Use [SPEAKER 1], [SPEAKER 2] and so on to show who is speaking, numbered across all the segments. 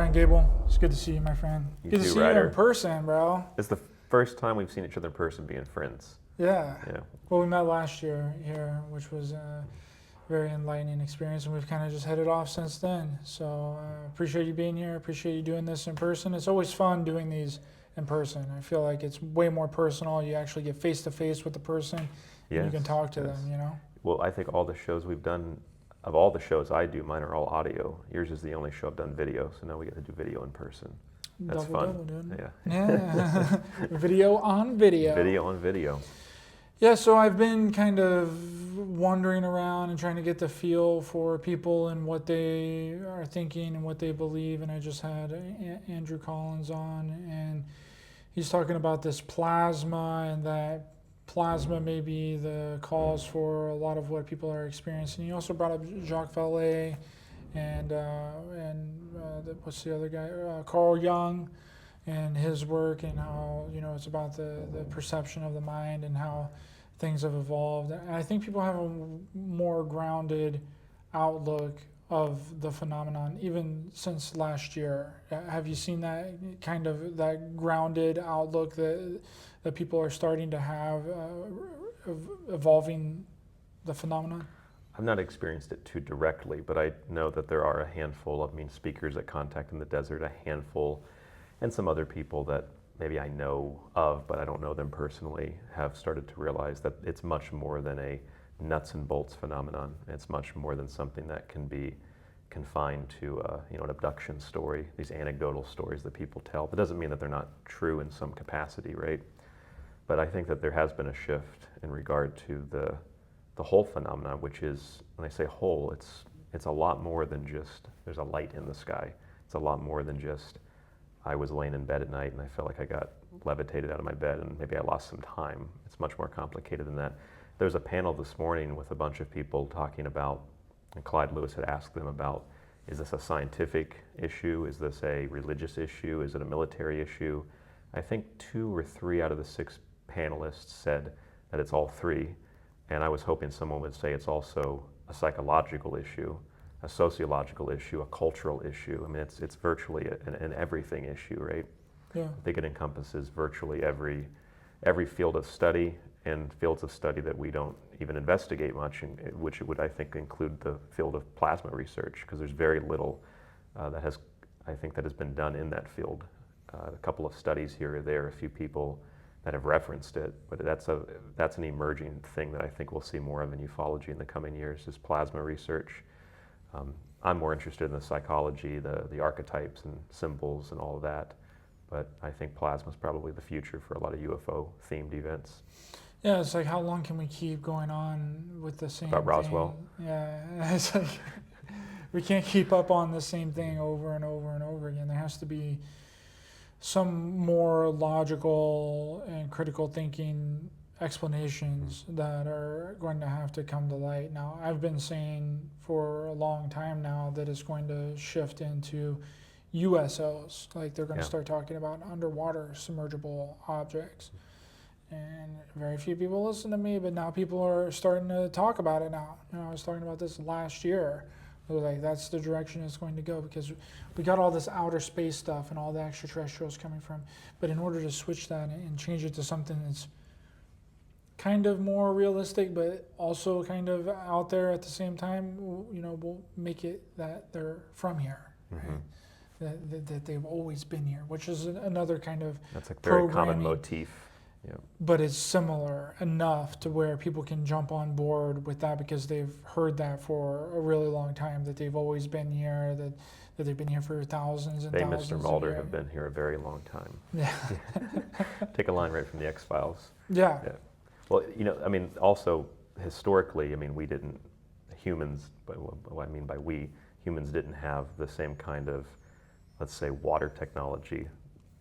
[SPEAKER 1] Ryan Gable. It's good to see you, my friend.
[SPEAKER 2] You
[SPEAKER 1] Good
[SPEAKER 2] too,
[SPEAKER 1] to see
[SPEAKER 2] Ryder.
[SPEAKER 1] you in person, bro.
[SPEAKER 2] It's the first time we've seen each other in person being friends.
[SPEAKER 1] Yeah.
[SPEAKER 2] Yeah.
[SPEAKER 1] Well, we met last year here, which was a very enlightening experience, and we've kind of just headed off since then. So appreciate you being here. Appreciate you doing this in person. It's always fun doing these in person. I feel like it's way more personal. You actually get face to face with the person, and you can talk to them, you know?
[SPEAKER 2] Well, I think all the shows we've done, of all the shows I do, mine are all audio. Yours is the only show I've done video, so now we get to do video in person. That's fun.
[SPEAKER 1] Double, dude.
[SPEAKER 2] Yeah.
[SPEAKER 1] Yeah. Video on video.
[SPEAKER 2] Video on video.
[SPEAKER 1] Yeah, so I've been kind of wandering around and trying to get the feel for people and what they are thinking and what they believe. And I just had Andrew Collins on, and he's talking about this plasma, and that plasma may be the cause for a lot of what people are experiencing. He also brought up Jacques Vallée and what's the other guy? Carl Jung and his work, and how, you know, it's about the perception of the mind and how things have evolved. And I think people have a more grounded outlook of the phenomenon even since last year. Have you seen that kind of that grounded outlook that people are starting to have evolving the phenomenon?
[SPEAKER 2] I've not experienced it too directly, but I know that there are a handful, speakers at Contact in the Desert, a handful, and some other people that maybe I know of, but I don't know them personally, have started to realize that it's much more than a nuts and bolts phenomenon. It's much more than something that can be confined to an abduction story, these anecdotal stories that people tell. That doesn't mean that they're not true in some capacity, right? But I think that there has been a shift in regard to the whole phenomenon, which is, when I say whole, it's a lot more than just there's a light in the sky. It's a lot more than just I was laying in bed at night and I felt like I got levitated out of my bed and maybe I lost some time. It's much more complicated than that. There's a panel this morning with a bunch of people talking about, and Clyde Lewis had asked them about, is this a scientific issue? Is this a religious issue? Is it a military issue? I think 2 or 3 out of the 6 panelists said that it's all 3. And I was hoping someone would say it's also a psychological issue, a sociological issue, a cultural issue. I mean, it's virtually an everything issue, right?
[SPEAKER 1] Yeah.
[SPEAKER 2] I think it encompasses virtually every field of study and fields of study that we don't even investigate much, which would, I think, include the field of plasma research, because there's very little that has been done in that field. A couple of studies here or there, a few people that have referenced it, but that's an emerging thing that I think we'll see more of in ufology in the coming years, is plasma research. I'm more interested in the psychology, the archetypes and symbols and all of that, but I think plasma is probably the future for a lot of UFO themed events.
[SPEAKER 1] Yeah, it's like, how long can we keep going on with the same
[SPEAKER 2] About
[SPEAKER 1] thing?
[SPEAKER 2] Roswell?
[SPEAKER 1] Yeah, it's like we can't keep up on the same thing over and over and over again. There has to be some more logical and critical thinking explanations that are going to have to come to light. Now, I've been saying for a long time now that it's going to shift into USOs. Like, they're going to start talking about underwater submergible objects. And very few people listen to me, but now people are starting to talk about it now. You know, I was talking about this last year. Like, that's the direction it's going to go, because we got all this outer space stuff and all the extraterrestrials coming from. But in order to switch that and change it to something that's kind of more realistic, but also kind of out there at the same time, you know, we'll make it that they're from here, right? That they've always been here, which is another kind of
[SPEAKER 2] that's a very common motif. Yeah.
[SPEAKER 1] But it's similar enough to where people can jump on board with that, because they've heard that for a really long time, that they've always been here, that they've been here for thousands and thousands of years.
[SPEAKER 2] Mr. Mulder have been here a very long time.
[SPEAKER 1] Yeah.
[SPEAKER 2] Take a line right from the X-Files.
[SPEAKER 1] Yeah.
[SPEAKER 2] Well, you know, I mean, also historically, I mean, humans, what I mean by we, humans didn't have the same kind of, let's say, water technology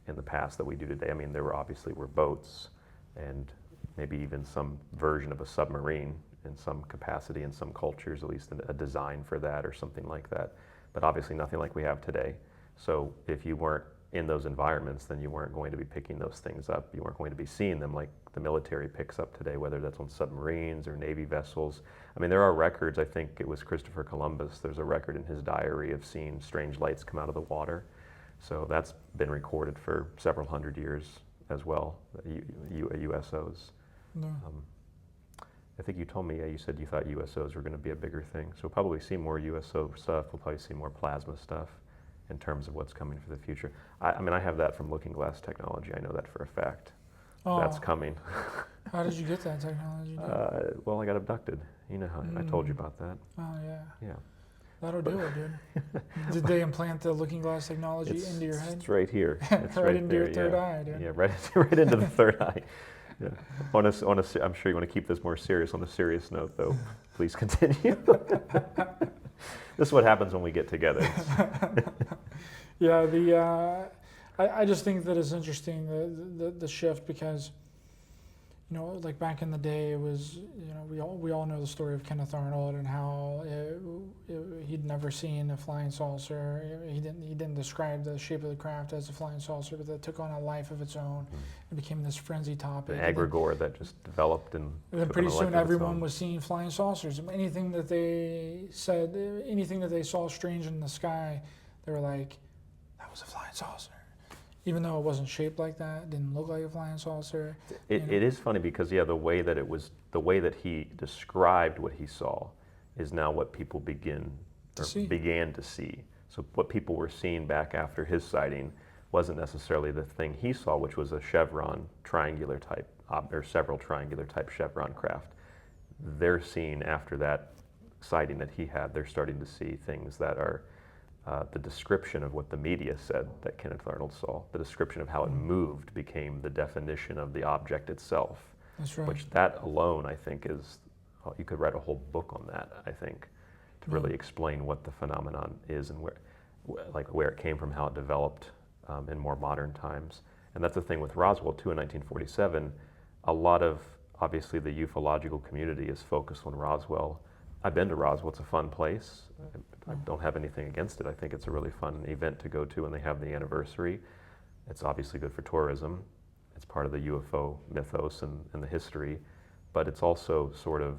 [SPEAKER 2] in the past that we do today. I mean, there were boats and maybe even some version of a submarine in some capacity in some cultures, at least a design for that or something like that. But obviously nothing like we have today. So if you weren't in those environments, then you weren't going to be picking those things up. You weren't going to be seeing them like the military picks up today, whether that's on submarines or Navy vessels. I mean, there are records. I think it was Christopher Columbus. There's a record in his diary of seeing strange lights come out of the water. So that's been recorded for several hundred years as well, USOs.
[SPEAKER 1] No.
[SPEAKER 2] I think you told me, you said you thought USOs were going to be a bigger thing. So we'll probably see more USO stuff. We'll probably see more plasma stuff in terms of what's coming for the future. I mean, I have that from Looking Glass technology. I know that for a fact.
[SPEAKER 1] Oh,
[SPEAKER 2] That's coming.
[SPEAKER 1] how did you get that technology?
[SPEAKER 2] Well, I got abducted. You know how I told you about that.
[SPEAKER 1] Oh, yeah.
[SPEAKER 2] Yeah.
[SPEAKER 1] That'll do it, dude. Did they implant the Looking Glass technology into your head?
[SPEAKER 2] It's right here. It's
[SPEAKER 1] right into
[SPEAKER 2] there,
[SPEAKER 1] your third eye, dude.
[SPEAKER 2] Yeah, right into the third eye. Yeah. I'm sure you want to keep this more serious. On a serious note, though, please continue. This is what happens when we get together.
[SPEAKER 1] Yeah, I just think that it's interesting, the shift, because, you know, like back in the day, it was, you know, we all know the story of Kenneth Arnold and how he'd never seen a flying saucer. He didn't describe the shape of the craft as a flying saucer, but that took on a life of its own. It became this frenzy topic.
[SPEAKER 2] An egregore that just developed and
[SPEAKER 1] then pretty soon everyone was seeing flying saucers. Anything that they said, anything that they saw strange in the sky, they were like, that was a flying saucer. Even though it wasn't shaped like that, didn't look like a flying saucer.
[SPEAKER 2] It is funny because, yeah, the way that he described what he saw is now what people began to see. So what people were seeing back after his sighting wasn't necessarily the thing he saw, which was a chevron triangular type, or several triangular type chevron craft. They're seeing after that sighting that he had, they're starting to see things that are the description of what the media said that Kenneth Arnold saw. The description of how it moved became the definition of the object itself.
[SPEAKER 1] That's right.
[SPEAKER 2] Which that alone, I think, is, you could write a whole book on that, I think, to really explain what the phenomenon is and where it came from, how it developed in more modern times. And that's the thing with Roswell, too, in 1947. A lot of, obviously, the ufological community is focused on Roswell. I've been to Roswell. It's a fun place. I don't have anything against it. I think it's a really fun event to go to when they have the anniversary. It's obviously good for tourism. It's part of the UFO mythos and the history. But it's also sort of,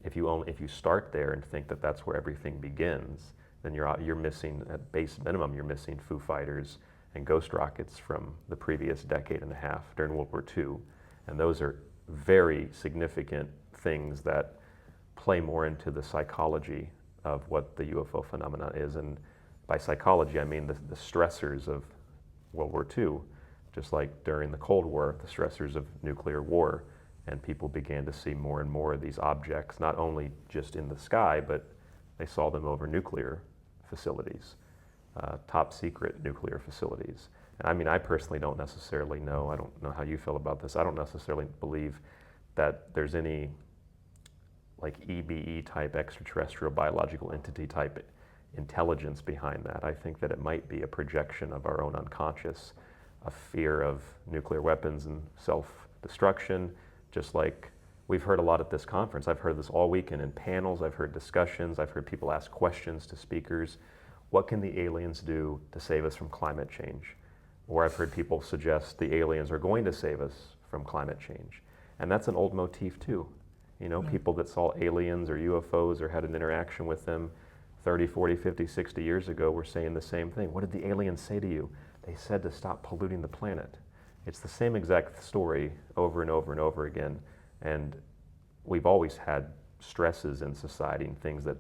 [SPEAKER 2] if you start there and think that that's where everything begins, then you're missing, at base minimum, you're missing Foo Fighters and ghost rockets from the previous decade and a half during World War II. And those are very significant things that play more into the psychology of what the UFO phenomenon is. And by psychology, I mean the stressors of World War II, just like during the Cold War, the stressors of nuclear war. And people began to see more and more of these objects, not only just in the sky, but they saw them over nuclear facilities, top secret nuclear facilities. And I mean, I personally don't necessarily know, I don't know how you feel about this, I don't necessarily believe that there's any like EBE type extraterrestrial biological entity type intelligence behind that. I think that it might be a projection of our own unconscious, a fear of nuclear weapons and self-destruction, just like we've heard a lot at this conference. I've heard this all weekend in panels, I've heard discussions, I've heard people ask questions to speakers. What can the aliens do to save us from climate change? Or I've heard people suggest the aliens are going to save us from climate change. And that's an old motif too. You know, people that saw aliens or UFOs or had an interaction with them 30, 40, 50, 60 years ago were saying the same thing. What did the aliens say to you? They said to stop polluting the planet. It's the same exact story over and over and over again. And we've always had stresses in society and things that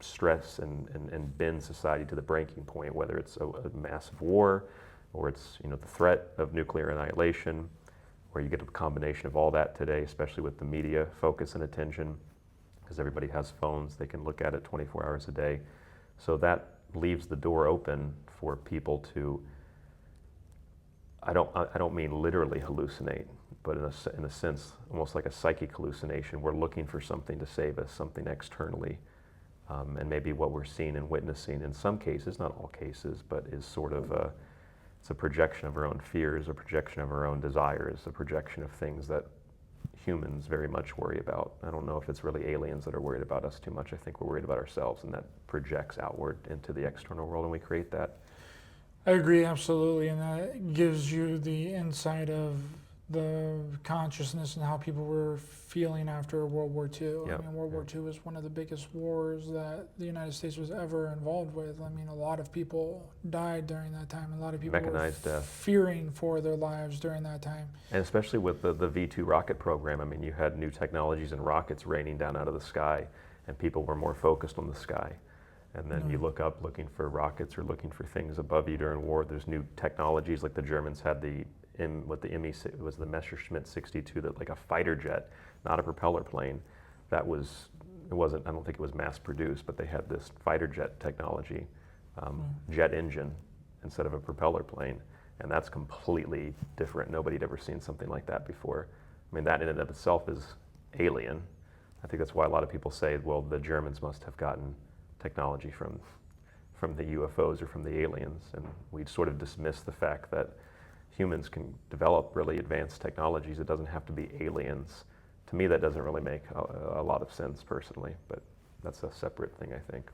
[SPEAKER 2] stress and bend society to the breaking point, whether it's a massive war or it's, you know, the threat of nuclear annihilation, where you get a combination of all that today, especially with the media focus and attention, because everybody has phones, they can look at it 24 hours a day. So that leaves the door open for people to, I don't mean literally hallucinate, but in a sense, almost like a psychic hallucination. We're looking for something to save us, something externally. And maybe what we're seeing and witnessing in some cases, not all cases, but is sort of it's a projection of our own fears, a projection of our own desires, a projection of things that humans very much worry about. I don't know if it's really aliens that are worried about us too much. I think we're worried about ourselves, and that projects outward into the external world, and we create that.
[SPEAKER 1] I agree, absolutely, and that gives you the insight of the consciousness and how people were feeling after World War II.
[SPEAKER 2] Yep.
[SPEAKER 1] I mean, World War II was one of the biggest wars that the United States was ever involved with. I mean, a lot of people died during that time. A lot of people
[SPEAKER 2] Mechanized
[SPEAKER 1] were
[SPEAKER 2] death.
[SPEAKER 1] fearing for their lives during that time.
[SPEAKER 2] And especially with the V2 rocket program, I mean, you had new technologies and rockets raining down out of the sky, and people were more focused on the sky. And then you look up looking for rockets or looking for things above you during war. There's new technologies, like the Germans had the it was the Messerschmitt 62, that like a fighter jet, not a propeller plane. I don't think it was mass produced, but they had this fighter jet technology, jet engine instead of a propeller plane. And that's completely different. Nobody had ever seen something like that before. I mean, that in and of itself is alien. I think that's why a lot of people say, well, the Germans must have gotten technology from the UFOs or from the aliens. And we sort of dismiss the fact that humans can develop really advanced technologies. It doesn't have to be aliens. To me, that doesn't really make a lot of sense personally, but that's a separate thing, I think.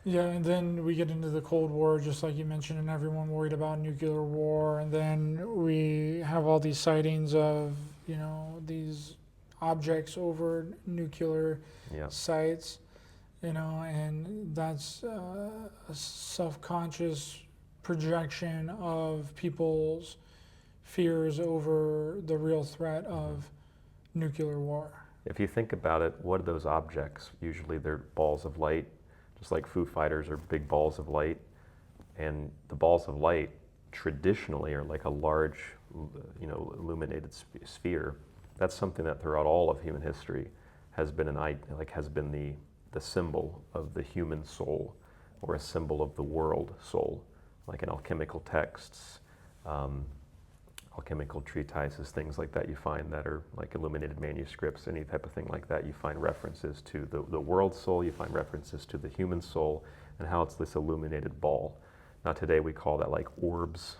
[SPEAKER 1] Yeah, and then we get into the Cold War, just like you mentioned, and everyone worried about nuclear war. And then we have all these sightings of, these objects over nuclear sites, and that's a self-conscious projection of people's fears over the real threat of nuclear war.
[SPEAKER 2] If you think about it, what are those objects? Usually they're balls of light, just like Foo Fighters are big balls of light. And the balls of light traditionally are like a large, illuminated sphere. That's something that throughout all of human history has been the symbol of the human soul, or a symbol of the world soul, like in alchemical texts, alchemical treatises, things like that you find that are like illuminated manuscripts, any type of thing like that. You find references to the world soul, you find references to the human soul, and how it's this illuminated ball. Now today we call that like orbs,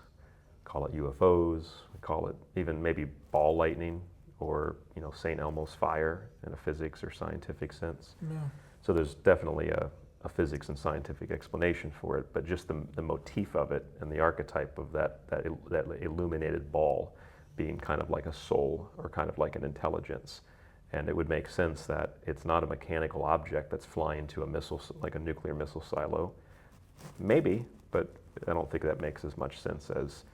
[SPEAKER 2] call it UFOs, we call it even maybe ball lightning, or St. Elmo's fire in a physics or scientific sense.
[SPEAKER 1] Yeah.
[SPEAKER 2] So there's definitely a physics and scientific explanation for it, but just the motif of it and the archetype of that illuminated ball being kind of like a soul or kind of like an intelligence. And it would make sense that it's not a mechanical object that's flying to a missile, like a nuclear missile silo. Maybe, but I don't think that makes as much sense as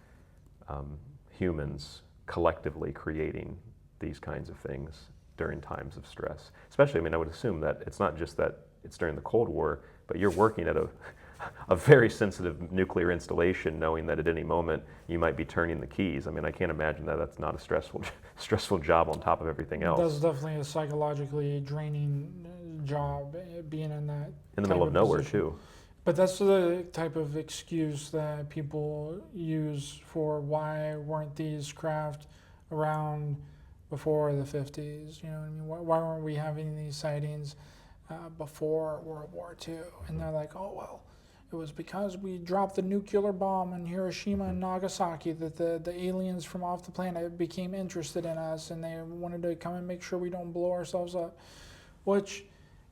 [SPEAKER 2] humans collectively creating these kinds of things during times of stress. Especially, I would assume that it's not just that it's during the Cold War, but you're working at a very sensitive nuclear installation, knowing that at any moment you might be turning the keys. I can't imagine that that's not a stressful job on top of everything else.
[SPEAKER 1] That's definitely a psychologically draining job, being in that
[SPEAKER 2] in the middle of nowhere
[SPEAKER 1] position.
[SPEAKER 2] too.
[SPEAKER 1] But that's the type of excuse that people use for why weren't these craft around before the 50s? Why weren't we having these sightings before World War II? And they're like, oh, well, it was because we dropped the nuclear bomb in Hiroshima and Nagasaki that the aliens from off the planet became interested in us, and they wanted to come and make sure we don't blow ourselves up, which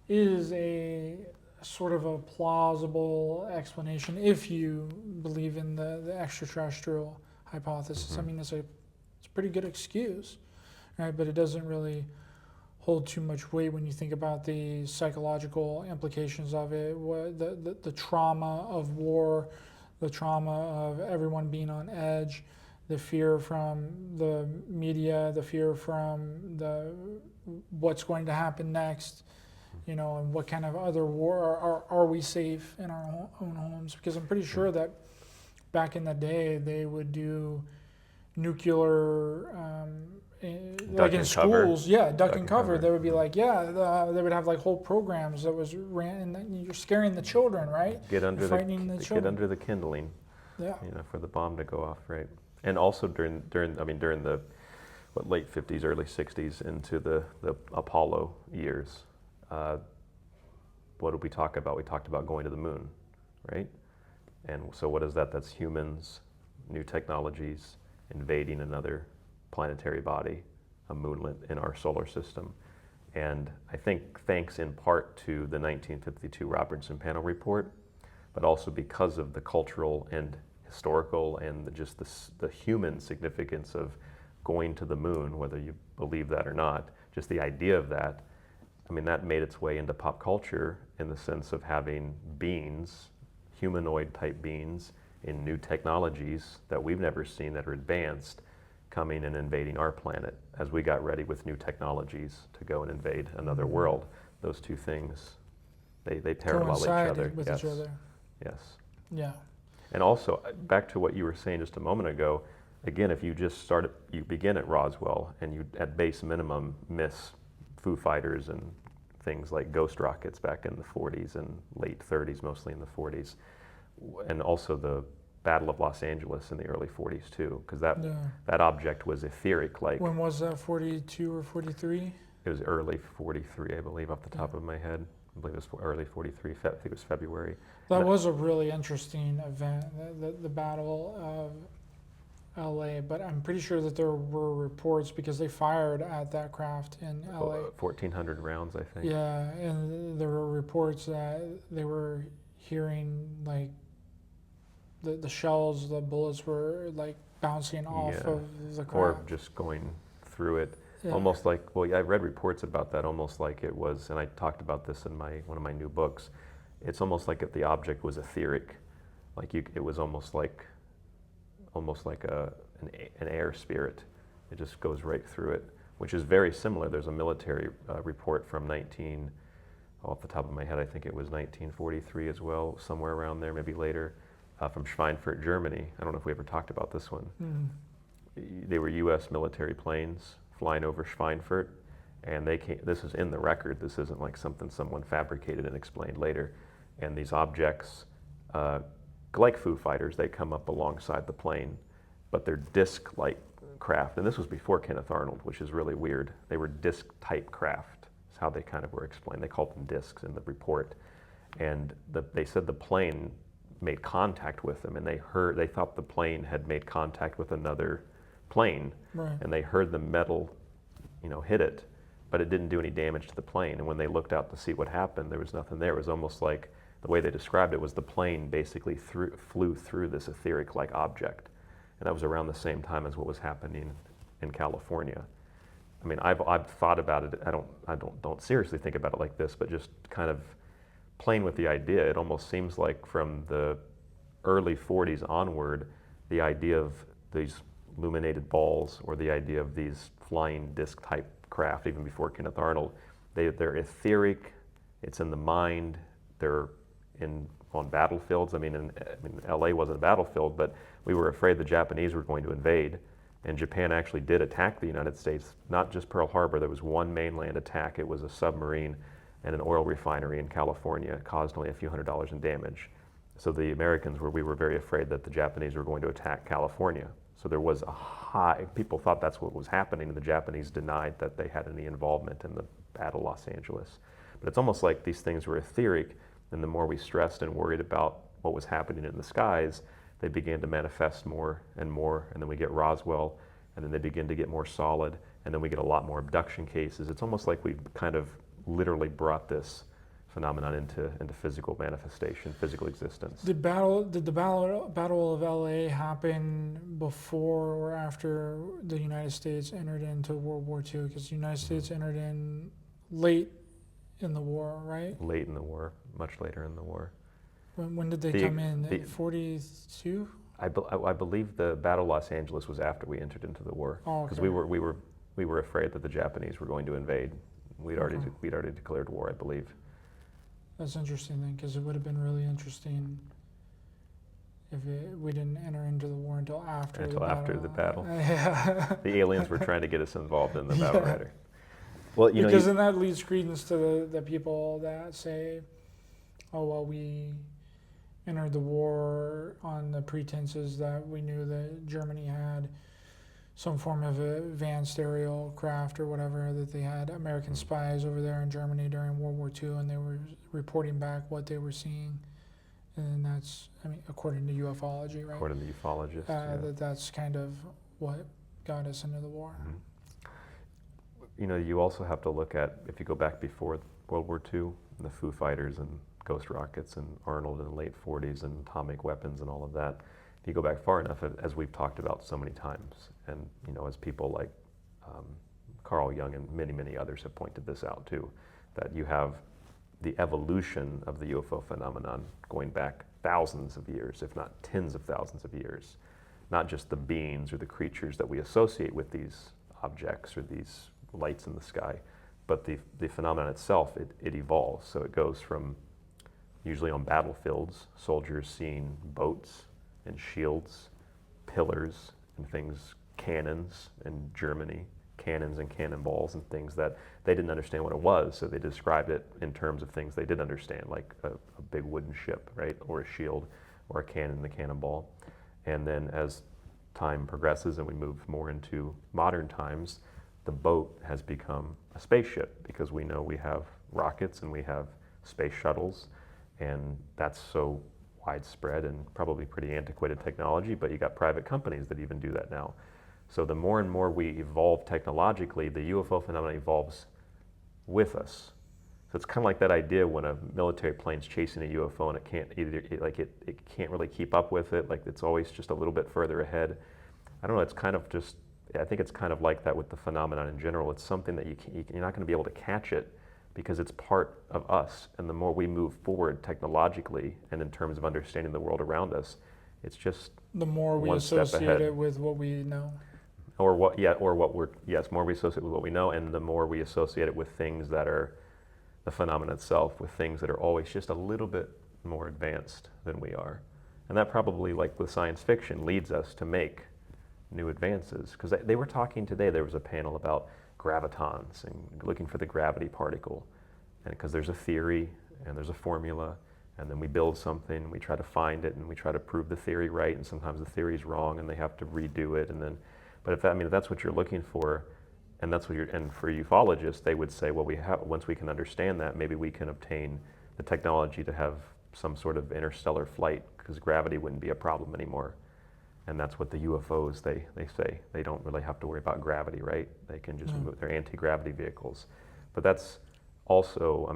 [SPEAKER 1] is a sort of a plausible explanation if you believe in the extraterrestrial hypothesis. It's a pretty good excuse, right? But it doesn't really hold too much weight when you think about the psychological implications of it, the trauma of war, the trauma of everyone being on edge, the fear from the media, the fear from what's going to happen next, and what kind of other war, are we safe in our own homes? Because I'm pretty sure that back in the day they would do nuclear like in schools, duck and cover. They would be like, they would have like whole programs that was ran, and you're scaring the children, right?
[SPEAKER 2] Get under
[SPEAKER 1] children.
[SPEAKER 2] Get under the kindling,
[SPEAKER 1] yeah.
[SPEAKER 2] For the bomb to go off, right? And also during the late 50s, early 60s into the Apollo years. What did we talk about? We talked about going to the moon, right? And so what is that? That's humans, new technologies, invading another planetary body, a moonlet in our solar system. And I think thanks in part to the 1952 Robertson Panel Report, but also because of the cultural and historical and just the human significance of going to the moon, whether you believe that or not, just the idea of that, I mean, that made its way into pop culture in the sense of having beings, humanoid type beings, in new technologies that we've never seen that are advanced, coming and invading our planet as we got ready with new technologies to go and invade another world. Those two things, they parallel each
[SPEAKER 1] Coincided
[SPEAKER 2] other.
[SPEAKER 1] with
[SPEAKER 2] Yes.
[SPEAKER 1] each other.
[SPEAKER 2] Yes.
[SPEAKER 1] Yeah.
[SPEAKER 2] And also, back to what you were saying just a moment ago, again, if you just start, you begin at Roswell and you, at base minimum, miss Foo Fighters and things like ghost rockets back in the 40s and late 30s, mostly in the 40s, and also the Battle of Los Angeles in the early 40s too, because that object was etheric. Like,
[SPEAKER 1] when was that? 42 or 43?
[SPEAKER 2] It was early 43, I believe, off the top of my head. I believe it was early 43. I think it was February.
[SPEAKER 1] That was a really interesting event, the Battle of LA, but I'm pretty sure that there were reports because they fired at that craft in LA.
[SPEAKER 2] 1,400 rounds, I think.
[SPEAKER 1] Yeah, and there were reports that they were hearing like the shells, the bullets were like bouncing off of the craft.
[SPEAKER 2] Or just going through it.
[SPEAKER 1] Yeah.
[SPEAKER 2] Almost like, well, yeah, I read reports about that, almost like it was, and I talked about this in one of my new books. It's almost like if the object was etheric, like it was almost like an air spirit. It just goes right through it, which is very similar. There's a military report from off the top of my head, I think it was 1943 as well, somewhere around there, maybe later, from Schweinfurt, Germany. I don't know if we ever talked about this one.
[SPEAKER 1] Mm-hmm.
[SPEAKER 2] They were U.S. military planes flying over Schweinfurt, and they came. This is in the record. This isn't like something someone fabricated and explained later. And these objects, like Foo Fighters, they come up alongside the plane, but they're disc-like craft. And this was before Kenneth Arnold, which is really weird. They were disc-type craft. Is how they kind of were explained. They called them discs in the report, and they said the plane made contact with them, and they thought the plane had made contact with another plane,
[SPEAKER 1] Right.
[SPEAKER 2] and they heard the metal, hit it, but it didn't do any damage to the plane. And when they looked out to see what happened, there was nothing there. It was almost like the way they described it was the plane basically flew through this etheric-like object, and that was around the same time as what was happening in California. I mean, I've thought about it. I don't seriously think about it like this, but just kind of playing with the idea. It almost seems like from the early 40s onward, the idea of these illuminated balls or the idea of these flying disc type craft, even before Kenneth Arnold, they're etheric. It's in the mind. They're on battlefields. I mean, LA wasn't a battlefield, but we were afraid the Japanese were going to invade, and Japan actually did attack the United States, not just Pearl Harbor. There was one mainland attack. It was a submarine and an oil refinery in California. It caused only a few $100s in damage. So the Americans we were very afraid that the Japanese were going to attack California. So there was people thought that's what was happening, and the Japanese denied that they had any involvement in the Battle of Los Angeles. But it's almost like these things were etheric, and the more we stressed and worried about what was happening in the skies, they began to manifest more, and then we get Roswell, and then they begin to get more solid, and then we get a lot more abduction cases. It's almost like we've kind of literally brought this phenomenon into physical manifestation, physical existence.
[SPEAKER 1] Did the Battle of LA happen before or after the United States entered into World War II? Because the United States entered in late in the war, right?
[SPEAKER 2] Late in the war, much later in the war.
[SPEAKER 1] When did they come in? 42?
[SPEAKER 2] I believe the Battle of Los Angeles was after we entered into the war, because we were afraid that the Japanese were going to invade. We'd already declared war, I believe.
[SPEAKER 1] That's interesting then, because it would have been really interesting if we didn't enter into the war until after the battle.
[SPEAKER 2] Yeah. The aliens were trying to get us involved in the battle, Ryder. Well,
[SPEAKER 1] because then that leads credence to the people that say, "Oh well, we entered the war on the pretenses that we knew that Germany had some form of advanced aerial craft or whatever, that they had American spies over there in Germany during World War II, and they were reporting back what they were seeing." And that's, according to ufology, right?
[SPEAKER 2] According to ufologists,
[SPEAKER 1] that's kind of what got us into the war.
[SPEAKER 2] Mm-hmm. You also have to look at, if you go back before World War II, the Foo Fighters and ghost rockets and Arnold in the late 40s and atomic weapons and all of that, if you go back far enough, as we've talked about so many times, and as people like Carl Jung and many, many others have pointed this out too, that you have the evolution of the UFO phenomenon going back thousands of years, if not tens of thousands of years. Not just the beings or the creatures that we associate with these objects or these lights in the sky, but the phenomenon itself, it evolves. So it goes from, usually on battlefields, soldiers seeing boats and shields, pillars and things, cannons in Germany, cannons and cannonballs and things that they didn't understand what it was, so they described it in terms of things they did understand, like a big wooden ship, right, or a shield, or a cannon and a cannonball. And then as time progresses and we move more into modern times, the boat has become a spaceship, because we know we have rockets and we have space shuttles, and that's so widespread and probably pretty antiquated technology, but you got private companies that even do that now. So the more and more we evolve technologically, the UFO phenomenon evolves with us. So it's kind of like that idea when a military plane's chasing a UFO and it can't it can't really keep up with it, like it's always just a little bit further ahead. I don't know, it's kind of just, I think it's kind of like that with the phenomenon in general. It's something that you're not going to be able to catch it because it's part of us. And the more we move forward technologically and in terms of understanding the world around us, it's just
[SPEAKER 1] The more we
[SPEAKER 2] one step
[SPEAKER 1] associate
[SPEAKER 2] ahead.
[SPEAKER 1] it with what we know.
[SPEAKER 2] More we associate with what we know, and the more we associate it with things that are the phenomenon itself, with things that are always just a little bit more advanced than we are. And that probably, like with science fiction, leads us to make new advances. Because they were talking today, there was a panel about gravitons and looking for the gravity particle. And because there's a theory and there's a formula, and then we build something, we try to find it, and we try to prove the theory right, and sometimes the theory's wrong and they have to redo it, and then but if that's what you're looking for, and that's what and for ufologists, they would say, well, once we can understand that, maybe we can obtain the technology to have some sort of interstellar flight, because gravity wouldn't be a problem anymore. And that's what the UFOs, they say. They don't really have to worry about gravity, right? They can just move, they're anti-gravity vehicles. But that's also,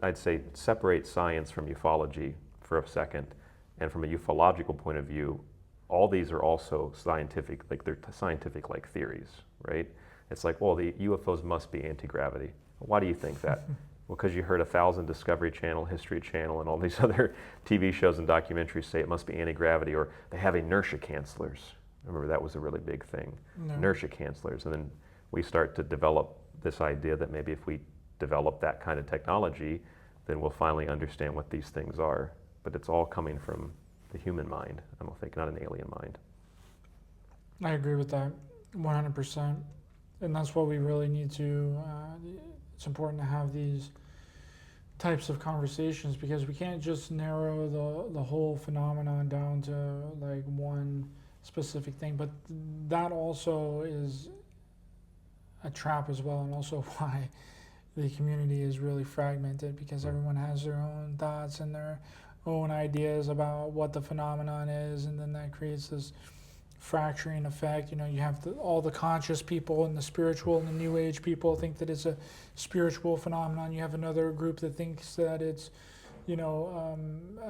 [SPEAKER 2] I'd say separate science from ufology for a second. And from a ufological point of view, all these are also scientific, like they're scientific like theories, right? It's like, well, the UFOs must be anti-gravity. Why do you think that? Well, because you heard 1,000 Discovery Channel, History Channel, and all these other TV shows and documentaries say it must be anti-gravity, or they have inertia cancelers. Remember, that was a really big thing.
[SPEAKER 1] No.
[SPEAKER 2] Inertia cancelers. And then we start to develop this idea that maybe if we develop that kind of technology, then we'll finally understand what these things are. But it's all coming from the human mind, I don't think, not an alien mind.
[SPEAKER 1] I agree with that 100%. And that's what we really need to, it's important to have these types of conversations, because we can't just narrow the whole phenomenon down to like one specific thing. But that also is a trap as well, and also why the community is really fragmented, because everyone has their own thoughts and their own ideas about what the phenomenon is, and then that creates this fracturing effect. You have all the conscious people and the spiritual and the new age people think that it's a spiritual phenomenon. You have another group that thinks that it's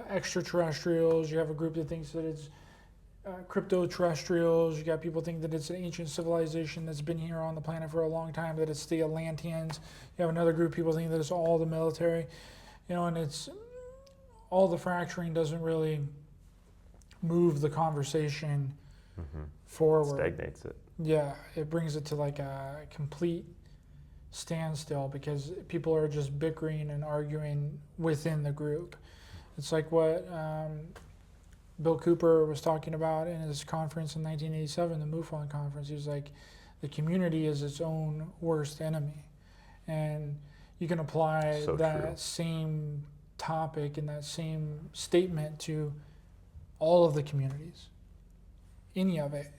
[SPEAKER 1] extraterrestrials. You have a group that thinks that it's crypto-terrestrials. You got people think that it's an ancient civilization that's been here on the planet for a long time, that it's the Atlanteans. You have another group of people think that it's all the military, and it's all the fracturing doesn't really move the conversation forward.
[SPEAKER 2] Stagnates it.
[SPEAKER 1] Yeah, it brings it to like a complete standstill, because people are just bickering and arguing within the group. It's like what Bill Cooper was talking about in his conference in 1987, the MUFON conference. He was like, the community is its own worst enemy. And you can apply that same topic and that same statement to all of the communities. Any of it.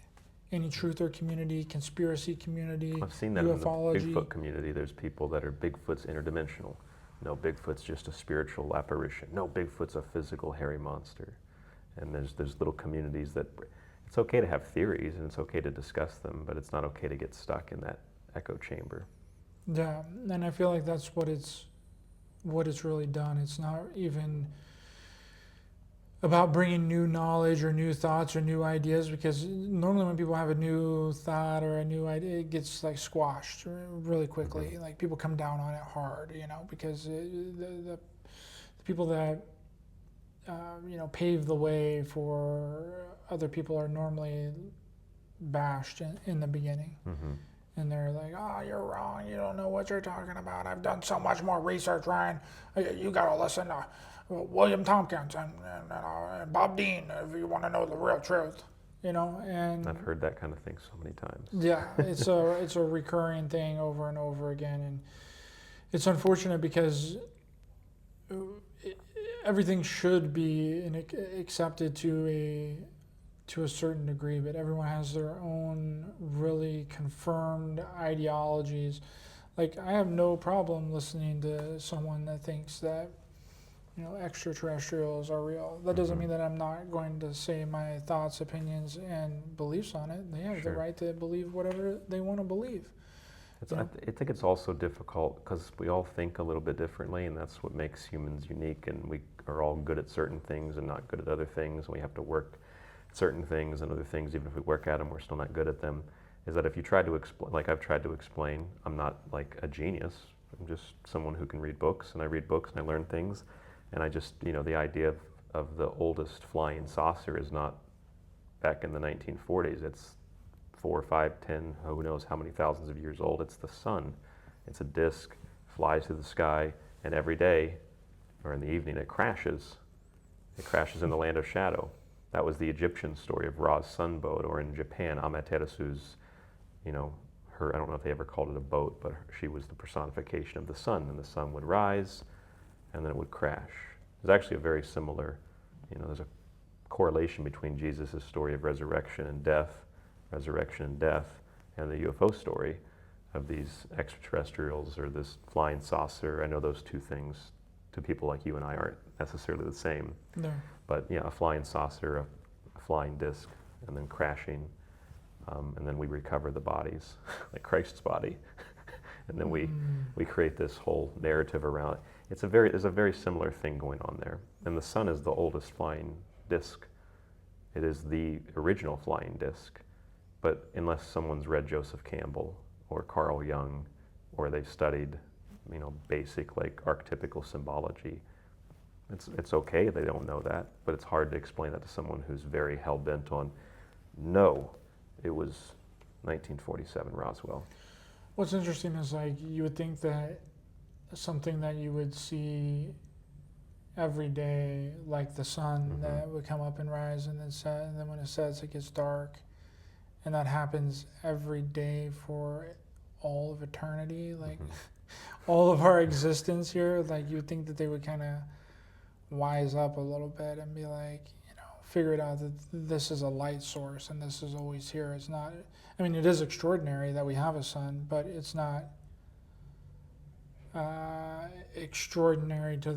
[SPEAKER 1] Any truther community, conspiracy community,
[SPEAKER 2] I've seen that
[SPEAKER 1] ufology.
[SPEAKER 2] In the Bigfoot community. There's people that are Bigfoot's interdimensional. No, Bigfoot's just a spiritual apparition. No, Bigfoot's a physical hairy monster. And there's little communities that, it's okay to have theories and it's okay to discuss them, but it's not okay to get stuck in that echo chamber.
[SPEAKER 1] Yeah, and I feel like that's what it's really done. It's not even about bringing new knowledge or new thoughts or new ideas, because normally when people have a new thought or a new idea, it gets like squashed really quickly. Like people come down on it hard, because the people that pave the way for other people are normally bashed in the beginning. And they're like, oh, you're wrong. You don't know what you're talking about. I've done so much more research, Ryan. You got to listen to William Tompkins and Bob Dean if you want to know the real truth. And
[SPEAKER 2] I've heard that kind of thing so many times.
[SPEAKER 1] Yeah, it's a recurring thing over and over again. And it's unfortunate because everything should be accepted to a certain degree, but everyone has their own really confirmed ideologies. Like, I have no problem listening to someone that thinks that extraterrestrials are real. That doesn't mean that I'm not going to say my thoughts, opinions, and beliefs on it. They have the right to believe whatever they want to believe.
[SPEAKER 2] I think it's also difficult because we all think a little bit differently, and that's what makes humans unique. And we are all good at certain things and not good at other things. And we have to work at certain things and other things. Even if we work at them, we're still not good at them. Is that if you try to explain, like I've tried to explain, I'm not like a genius. I'm just someone who can read books, and I read books and I learn things. And I just, the idea of the oldest flying saucer is not back in the 1940s. It's 4, 5, 10, who knows how many thousands of years old. It's the sun. It's a disk, flies through the sky, and every day, or in the evening, it crashes. It crashes in the land of shadow. That was the Egyptian story of Ra's sun boat, or in Japan, Amaterasu's, her, I don't know if they ever called it a boat, but she was the personification of the sun, and the sun would rise, and then it would crash. There's actually a very similar, there's a correlation between Jesus' story of resurrection and death, and the UFO story of these extraterrestrials or this flying saucer. I know those two things to people like you and I aren't necessarily the same.
[SPEAKER 1] No.
[SPEAKER 2] But a flying saucer, a flying disc, and then crashing, and then we recover the bodies, like Christ's body, and then we create this whole narrative around it. There's a very similar thing going on there. And the sun is the oldest flying disc. It is the original flying disc. But unless someone's read Joseph Campbell or Carl Jung, or they've studied, basic like archetypical symbology, it's okay they don't know that, but it's hard to explain that to someone who's very hell-bent on, no, it was 1947 Roswell.
[SPEAKER 1] What's interesting is, like, you would think that something that you would see every day, like the sun that would come up and rise and then set, and then when it sets, it gets dark, and that happens every day for all of eternity, like all of our existence here. Like, you would think that they would kind of wise up a little bit and be like, figure it out that this is a light source and this is always here. It's not, it is extraordinary that we have a sun, but it's not extraordinary to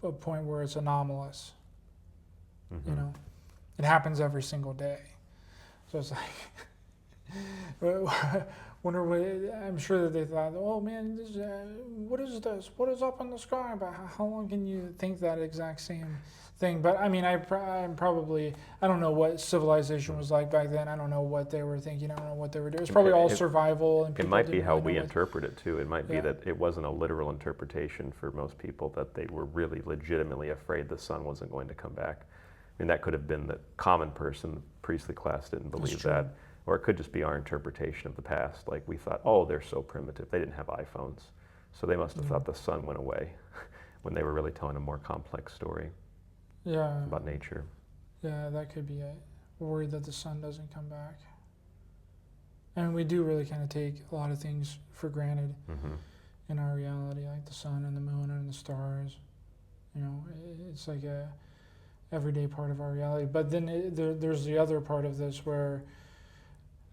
[SPEAKER 1] the point where it's anomalous. It happens every single day. So it's like, I'm sure that they thought, oh man, what is this? What is up in the sky? But how long can you think that exact same thing? But I'm probably, I don't know what civilization was like back then. I don't know what they were thinking. I don't know what they were doing. It's probably all survival. And
[SPEAKER 2] it might be how we interpret it too. It might be that it wasn't a literal interpretation for most people, that they were really legitimately afraid the sun wasn't going to come back. That could have been the common person, the priestly class didn't believe that. Or it could just be our interpretation of the past. Like, we thought, oh, they're so primitive. They didn't have iPhones. So they must have thought the sun went away when they were really telling a more complex story about nature.
[SPEAKER 1] Yeah, that could be it. We're worried that the sun doesn't come back. And we do really kind of take a lot of things for granted in our reality, like the sun and the moon and the stars. It's like a everyday part of our reality. But then there's the other part of this where,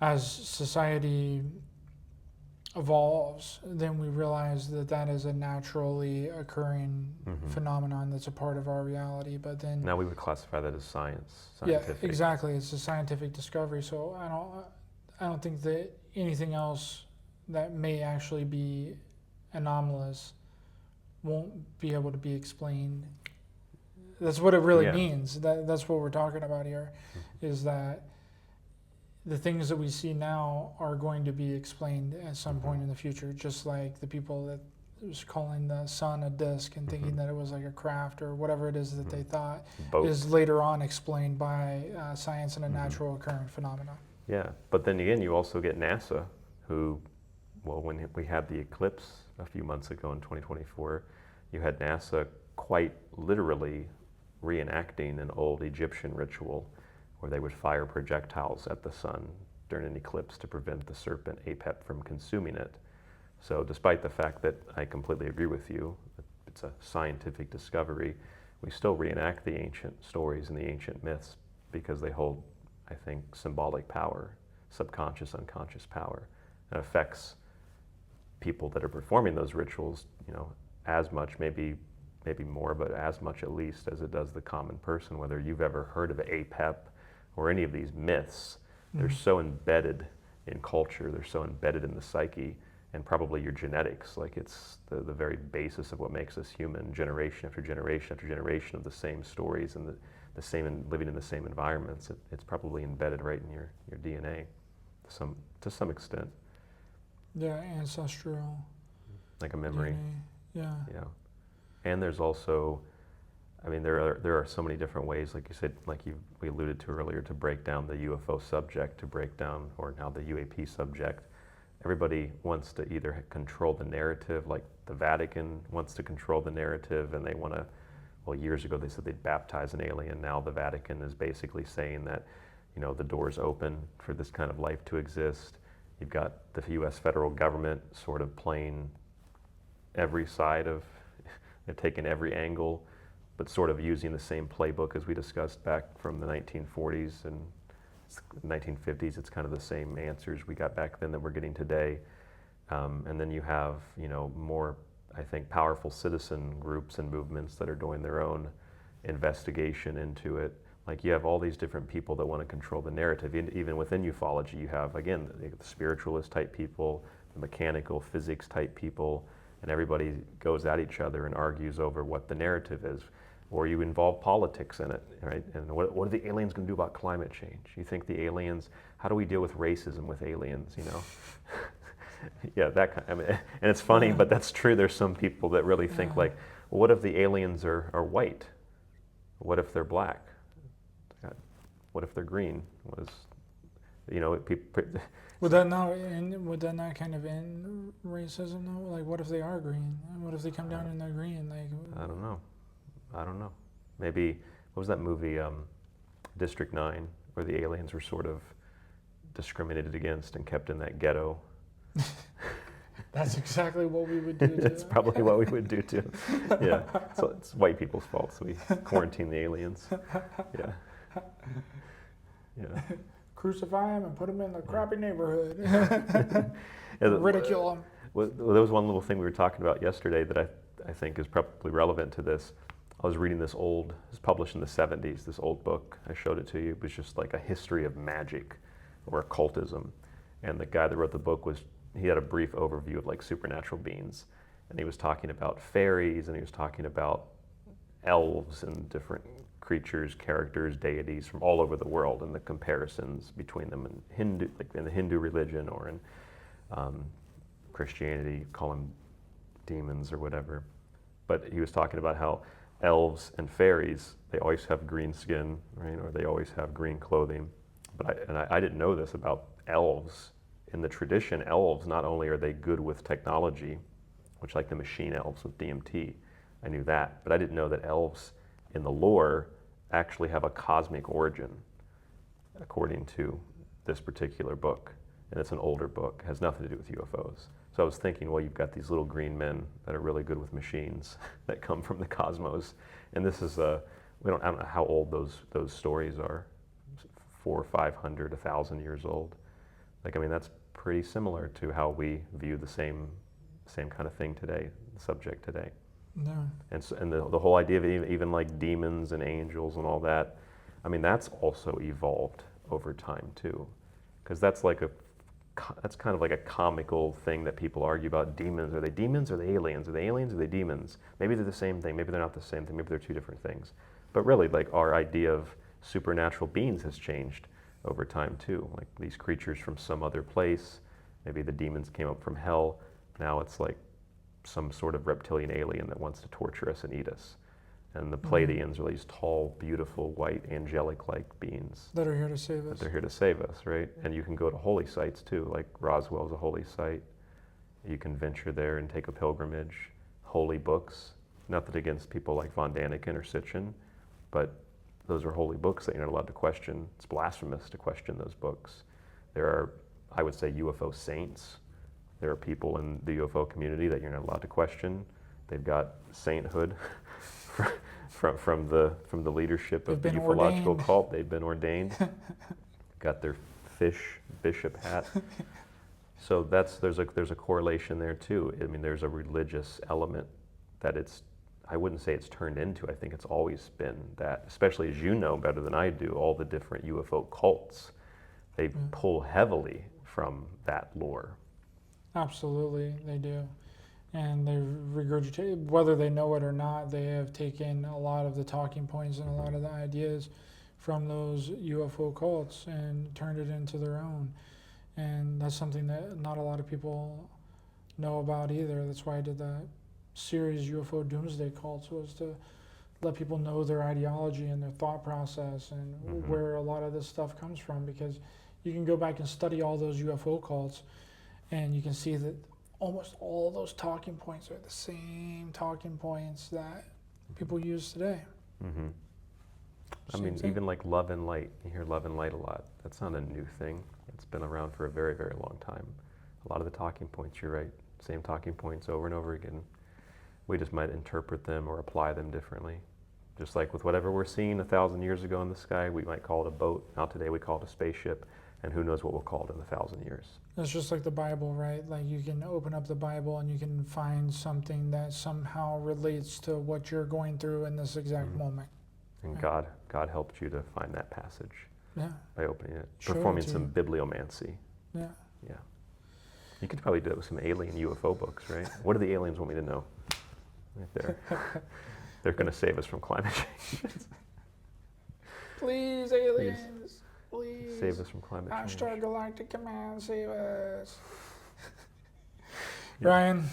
[SPEAKER 1] as society evolves, then we realize that is a naturally occurring phenomenon that's a part of our reality. But then
[SPEAKER 2] now we would classify that as scientific.
[SPEAKER 1] Yeah, exactly. It's a scientific discovery. So I don't think that anything else that may actually be anomalous won't be able to be explained That's what it really
[SPEAKER 2] Yeah.
[SPEAKER 1] means. That's what we're talking about here, is that the things that we see now are going to be explained at some point in the future, just like the people that was calling the sun a disk and thinking that it was like a craft or whatever it is that they thought
[SPEAKER 2] Both.
[SPEAKER 1] is later on explained by science and a natural occurring phenomena.
[SPEAKER 2] Yeah, but then again, you also get NASA, who, well, when we had the eclipse a few months ago in 2024, you had NASA quite literally reenacting an old Egyptian ritual where they would fire projectiles at the sun during an eclipse to prevent the serpent Apep from consuming it. So despite the fact that I completely agree with you, it's a scientific discovery, we still reenact the ancient stories and the ancient myths because they hold, I think, symbolic power, subconscious, unconscious power. It affects people that are performing those rituals, as much, maybe more, but as much at least as it does the common person. Whether you've ever heard of Apep or any of these myths, they're so embedded in culture, they're so embedded in the psyche, and probably your genetics. Like, it's the very basis of what makes us human, generation after generation after generation of the same stories and the same, and living in the same environments. It's probably embedded right in your DNA to some extent.
[SPEAKER 1] Yeah, ancestral.
[SPEAKER 2] Like a memory.
[SPEAKER 1] DNA.
[SPEAKER 2] Yeah. And there's also, there are so many different ways, like you said, we alluded to earlier, to break down the UFO subject, to break down, or now the UAP subject. Everybody wants to either control the narrative, like the Vatican wants to control the narrative, and they want to, well, years ago they said they'd baptize an alien. Now the Vatican is basically saying that, the door's open for this kind of life to exist. You've got the US federal government sort of playing every side of, they're taking every angle, but sort of using the same playbook as we discussed back from the 1940s and 1950s. It's kind of the same answers we got back then that we're getting today. And then you have, more, I think, powerful citizen groups and movements that are doing their own investigation into it. Like, you have all these different people that want to control the narrative. Even within ufology, you have, again, the spiritualist type people, the mechanical physics type people, and everybody goes at each other and argues over what the narrative is. Or you involve politics in it, right? And what are the aliens going to do about climate change? You think the aliens, how do we deal with racism with aliens, Yeah, that kind and it's funny, but that's true. There's some people that really think like, well, what if the aliens are white? What if they're black? What if they're green?
[SPEAKER 1] Would that not kind of end racism though? Like, what if they are green? What if they come down and they're green? Like,
[SPEAKER 2] I don't know. Maybe, what was that movie, District 9, where the aliens were sort of discriminated against and kept in that ghetto?
[SPEAKER 1] That's exactly what we would do too.
[SPEAKER 2] It's probably what we would do too. Yeah, so it's white people's fault, so we quarantine the aliens. Yeah. Yeah.
[SPEAKER 1] Crucify them and put them in the crappy neighborhood.
[SPEAKER 2] Yeah,
[SPEAKER 1] Ridicule them.
[SPEAKER 2] Well, there was one little thing we were talking about yesterday that I think is probably relevant to this. I was reading this old, it was published in the 70s, this old book. I showed it to you. It was just like a history of magic or occultism. And the guy that wrote the book he had a brief overview of like supernatural beings. And he was talking about fairies, and he was talking about elves and different creatures, characters, deities from all over the world, and the comparisons between them in the Hindu religion or in Christianity, call them demons or whatever. But he was talking about how elves and fairies, they always have green skin, right? Or they always have green clothing. But I didn't know this about elves. In the tradition, elves, not only are they good with technology, which like the machine elves with DMT, I knew that, but I didn't know that elves in the lore actually have a cosmic origin, according to this particular book. And it's an older book, has nothing to do with UFOs. So I was thinking, well, you've got these little green men that are really good with machines that come from the cosmos. And this is I don't know how old those stories are, 400, 500, 1,000 years old. That's pretty similar to how we view the same kind of thing today, the subject today.
[SPEAKER 1] No.
[SPEAKER 2] And the whole idea of even like demons and angels and all that, that's also evolved over time too, because that's kind of like a comical thing that people argue about. Demons, are they demons or are they aliens? Are they aliens or are they demons? Maybe they're the same thing, maybe they're not the same thing, maybe they're two different things. But really, like our idea of supernatural beings has changed over time too. Like these creatures from some other place, maybe the demons came up from hell. Now it's like some sort of reptilian alien that wants to torture us and eat us. And the Pleiadians are these tall, beautiful, white, angelic-like beings
[SPEAKER 1] that are here to save us.
[SPEAKER 2] they're here to save us, right? And you can go to holy sites too, like Roswell's a holy site. You can venture there and take a pilgrimage. Holy books, nothing against people like Von Daniken or Sitchin, but those are holy books that you're not allowed to question. It's blasphemous to question those books. There are, I would say, UFO saints. There are people in the UFO community that you're not allowed to question. They've got sainthood from the leadership of the ufological cult. They've been ordained. Got their fish bishop hat. So there's a correlation there too. I mean, there's a religious element that I wouldn't say it's turned into. I think it's always been that, especially as you know better than I do, all the different UFO cults, they pull heavily from that lore.
[SPEAKER 1] Absolutely, they do. And they regurgitate, whether they know it or not, they have taken a lot of the talking points and a lot of the ideas from those UFO cults and turned it into their own. And that's something that not a lot of people know about either. That's why I did that series, UFO Doomsday Cults, was to let people know their ideology and their thought process and where a lot of this stuff comes from. Because you can go back and study all those UFO cults and you can see that almost all those talking points are the same talking points that people use today.
[SPEAKER 2] Mm-hmm. I mean, even like love and light. You hear love and light a lot. That's not a new thing. It's been around for a very, very long time. A lot of the talking points, you're right, same talking points over and over again. We just might interpret them or apply them differently. Just like with whatever we're seeing 1,000 years ago in the sky, we might call it a boat. Now today we call it a spaceship, and who knows what we'll call it in 1,000 years.
[SPEAKER 1] It's just like the Bible, right? Like you can open up the Bible and you can find something that somehow relates to what you're going through in this exact moment.
[SPEAKER 2] And
[SPEAKER 1] Right.
[SPEAKER 2] God helped you to find that passage
[SPEAKER 1] Yeah,
[SPEAKER 2] by opening it,
[SPEAKER 1] Showed it
[SPEAKER 2] performing
[SPEAKER 1] to
[SPEAKER 2] some
[SPEAKER 1] you.
[SPEAKER 2] bibliomancy.
[SPEAKER 1] yeah.
[SPEAKER 2] Yeah. You could probably do that with some alien UFO books, right? What do the aliens want me to know? Right there. They're going to save us from climate change.
[SPEAKER 1] Please, aliens, please.
[SPEAKER 2] Save us from climate change.
[SPEAKER 1] Astar Galactic Command, save us. Ryan,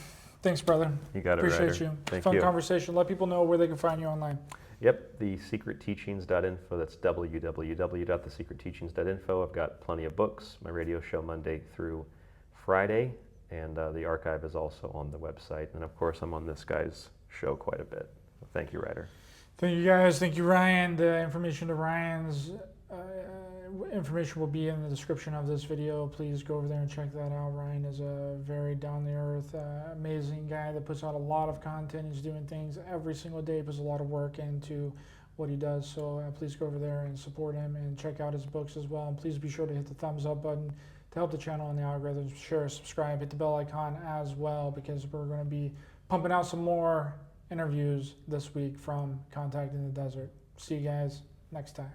[SPEAKER 1] thanks, brother.
[SPEAKER 2] You got it,
[SPEAKER 1] Appreciate
[SPEAKER 2] Ryder.
[SPEAKER 1] you.
[SPEAKER 2] Thank
[SPEAKER 1] Fun
[SPEAKER 2] you.
[SPEAKER 1] conversation. Let people know where they can find you online.
[SPEAKER 2] Yep, thesecretteachings.info. That's www.thesecretteachings.info. I've got plenty of books, my radio show Monday through Friday, and the archive is also on the website. And of course, I'm on this guy's show quite a bit. Thank you, Ryder.
[SPEAKER 1] Thank you, guys. Thank you, Ryan. The information to Ryan's information will be in the description of this video. Please go over there and check that out. Ryan is a very down-to-earth, amazing guy that puts out a lot of content. He's doing things every single day, puts a lot of work into what he does. So please go over there and support him and check out his books as well. And please be sure to hit the thumbs up button to help the channel and the algorithms. Share, subscribe, hit the bell icon as well, because we're going to be pumping out some more interviews this week from Contact in the Desert. See you guys next time.